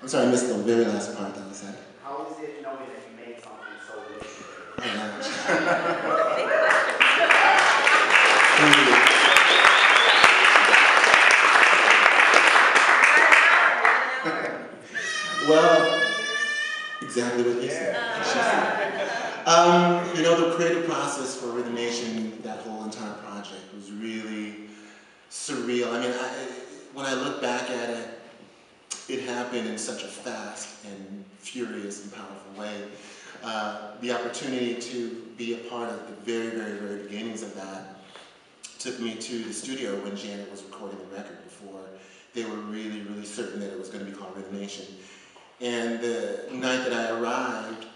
sorry, I missed the very last part that was said. How is it knowing that you made something so legendary? Well, exactly what you said. You know, the creative process for Rhythm Nation, that whole entire project was really surreal. I mean, when I look back at it, it happened in such a fast and furious and powerful way. The opportunity to be a part of the very, very, very beginnings of that took me to the studio when Janet was recording the record before they were really, really certain that it was going to be called Rhythm Nation. And the night that I arrived,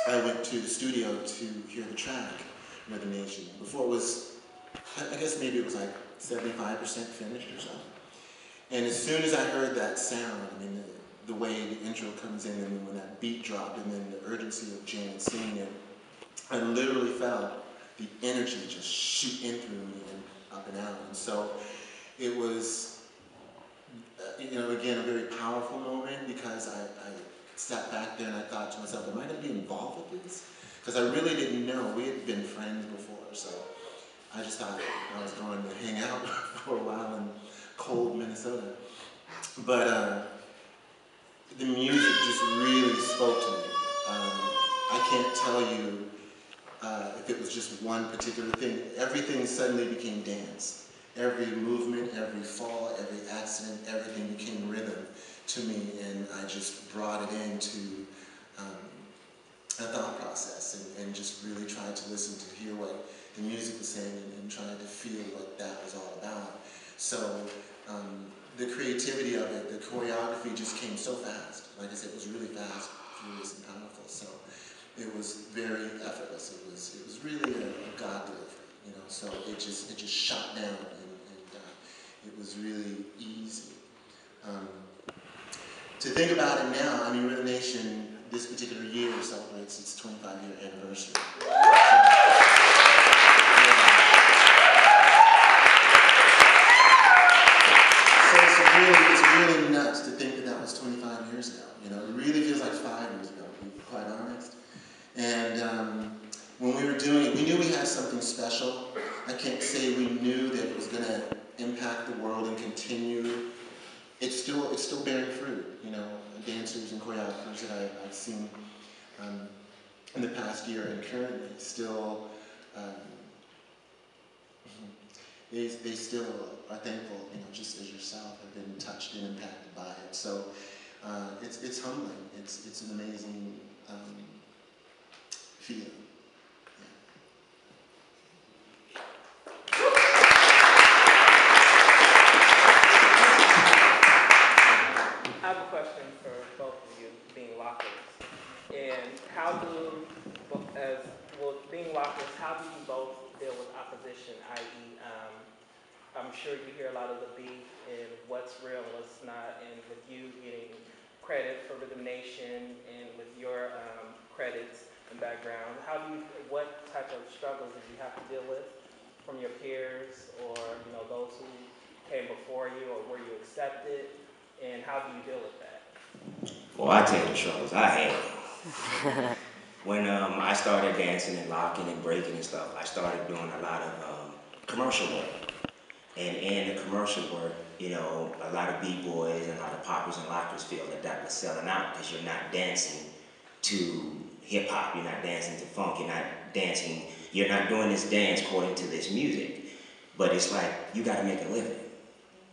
I went to the studio to hear the track, Rhythm Nation. Before it was, I guess maybe it was like 75% finished or so. And as soon as I heard that sound, I mean, the way the intro comes in, and then when that beat dropped, and then the urgency of Janet singing it, I literally felt the energy just shoot in through me and up and out. And so it was, you know, again, a very powerful moment because I sat back there and I thought to myself, am I going to be involved with this? Because I really didn't know. We had been friends before, so I just thought I was going to hang out for a while in cold Minnesota. But the music just really spoke to me. I can't tell you if it was just one particular thing. Everything suddenly became dance. Every movement, every fall, every accident, everything became rhythm to me, and I just brought it into a thought process and just really tried to listen to hear what the music was saying and tried to feel what that was all about. So the creativity of it, the choreography just came so fast. Like I said, it was really fast, furious, and powerful. So it was very effortless. It was really a God delivery, you know. So it just shot down, and it was really easy. To think about it now, I mean, Rhythm Nation this particular year celebrates its 25-year anniversary. It's really nuts to think that that was 25 years ago. You know, it really feels like 5 years ago, to be quite honest. And when we were doing it, we knew we had something special. I can't say we knew that it was going to impact the world and continue. It's still bearing fruit. You know, dancers and choreographers that I've seen in the past year and currently still. They still are thankful, you know, just as yourself have been touched and impacted by it. So it's humbling. It's an amazing feeling. I have a question for both of you, being lockers. And how do, being lockers, how do you both deal with opposition, i.e., I'm sure you hear a lot of the beef and what's real and what's not, and with you getting credit for Rhythm Nation and with your credits and background, what type of struggles did you have to deal with from your peers or, you know, those who came before you, or were you accepted, and how do you deal with that? Well, I tell you the struggles I had. When I started dancing and locking and breaking and stuff, I started doing a lot of commercial work. And in the commercial work, you know, a lot of b-boys and a lot of poppers and lockers feel that that was selling out because you're not dancing to hip-hop, you're not dancing to funk, you're not doing this dance according to this music. But it's like, you gotta make a living.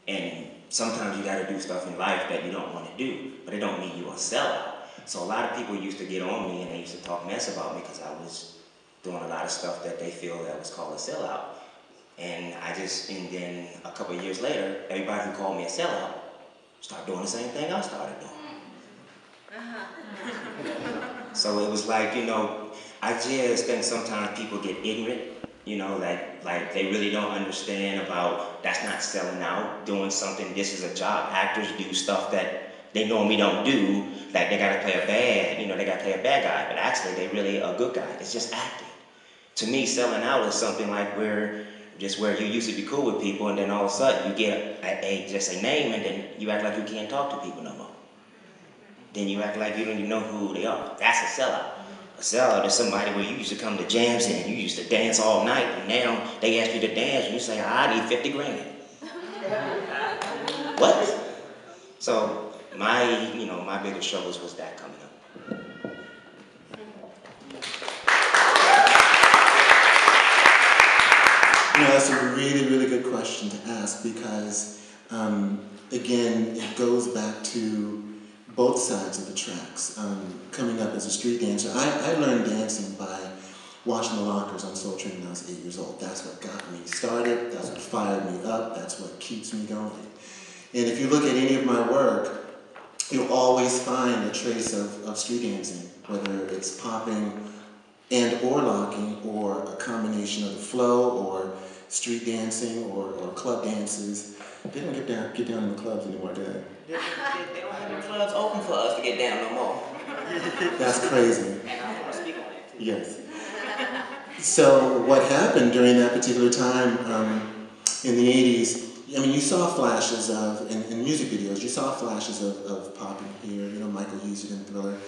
And sometimes you gotta do stuff in life that you don't wanna do, but it don't mean you're a sellout. So a lot of people used to get on me and they used to talk mess about me because I was doing a lot of stuff that they feel that was called a sellout. And then a couple of years later, everybody who called me a sellout started doing the same thing I started doing. So it was like, you know, I just think sometimes people get ignorant, you know, like they really don't understand about that's not selling out, doing something, this is a job. Actors do stuff that they normally don't do, like they gotta play a bad guy, but actually they really a good guy. It's just acting. To me, selling out is something like where you used to be cool with people, and then all of a sudden you get just a name, and then you act like you can't talk to people no more. then you act like you don't even know who they are. That's a sellout. A sellout is somebody where you used to come to jams and you used to dance all night, and now they ask you to dance and you say, I need 50 grand. What? So my biggest struggles was that coming up. That's a really, really good question to ask because, again, it goes back to both sides of the tracks. Coming up as a street dancer, I learned dancing by watching the Lockers on Soul Train when I was 8 years old. That's what got me started, that's what fired me up, that's what keeps me going. And if you look at any of my work, you'll always find a trace of street dancing, whether it's popping and or locking, or a combination of the flow, or street dancing, or club dances. They don't get down in the clubs anymore, do they? They don't have the clubs open for us to get down no more. That's crazy. And I want to speak on that too. Yes. So what happened during that particular time in the 80s, I mean, you saw flashes of, in music videos, you saw flashes of popping here. Michael used it in Thriller.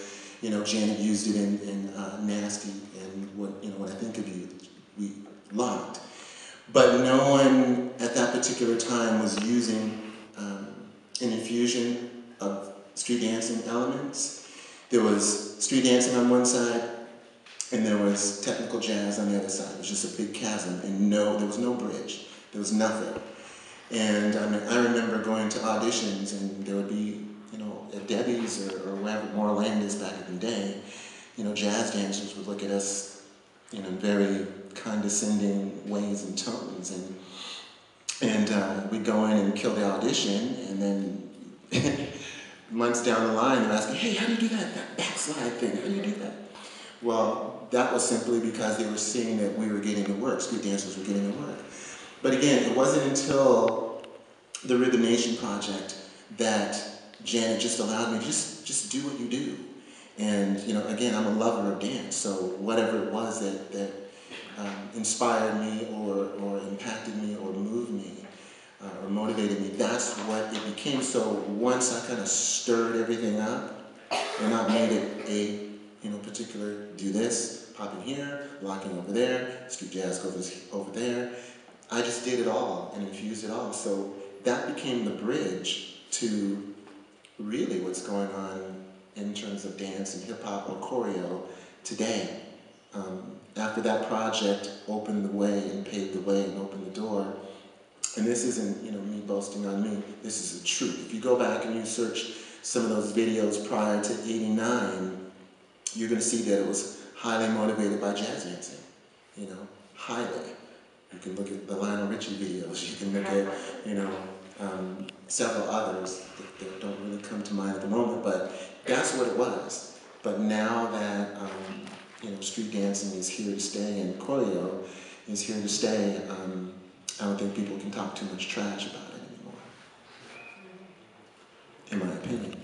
Janet used it in Nasty, and When I Think of You, we locked. But no one at that particular time was using an infusion of street dancing elements. There was street dancing on one side, and there was technical jazz on the other side. It was just a big chasm, and there was no bridge. There was nothing. And I remember going to auditions, and there would be, at Debbie's or wherever, More Landis back in the day, jazz dancers would look at us, in very condescending ways and tones, and we'd go in and kill the audition, and then months down the line, they're asking, hey, how do you do that backslide thing? How do you do that? Well, that was simply because they were seeing that we were getting the work, street dancers were getting the work. But again, it wasn't until the Rhythm Nation project that Janet just allowed me to just do what you do. And again, I'm a lover of dance, so whatever it was that inspired me or impacted me or moved me or motivated me, that's what it became. So once I kind of stirred everything up and I made it a particular, do this, pop in here, locking over there, street jazz goes over there, I just did it all and infused it all. So that became the bridge to really what's going on in terms of dance and hip-hop or choreo today. After that project opened the way and paved the way and opened the door, and this isn't me boasting on me, this is the truth. If you go back and you search some of those videos prior to '89, you're going to see that it was highly motivated by jazz dancing, highly. You can look at the Lionel Richie videos, you can look at, several others that don't really come to mind at the moment, but that's what it was. But now that, street dancing is here to stay and choreo is here to stay, I don't think people can talk too much trash about it anymore, in my opinion.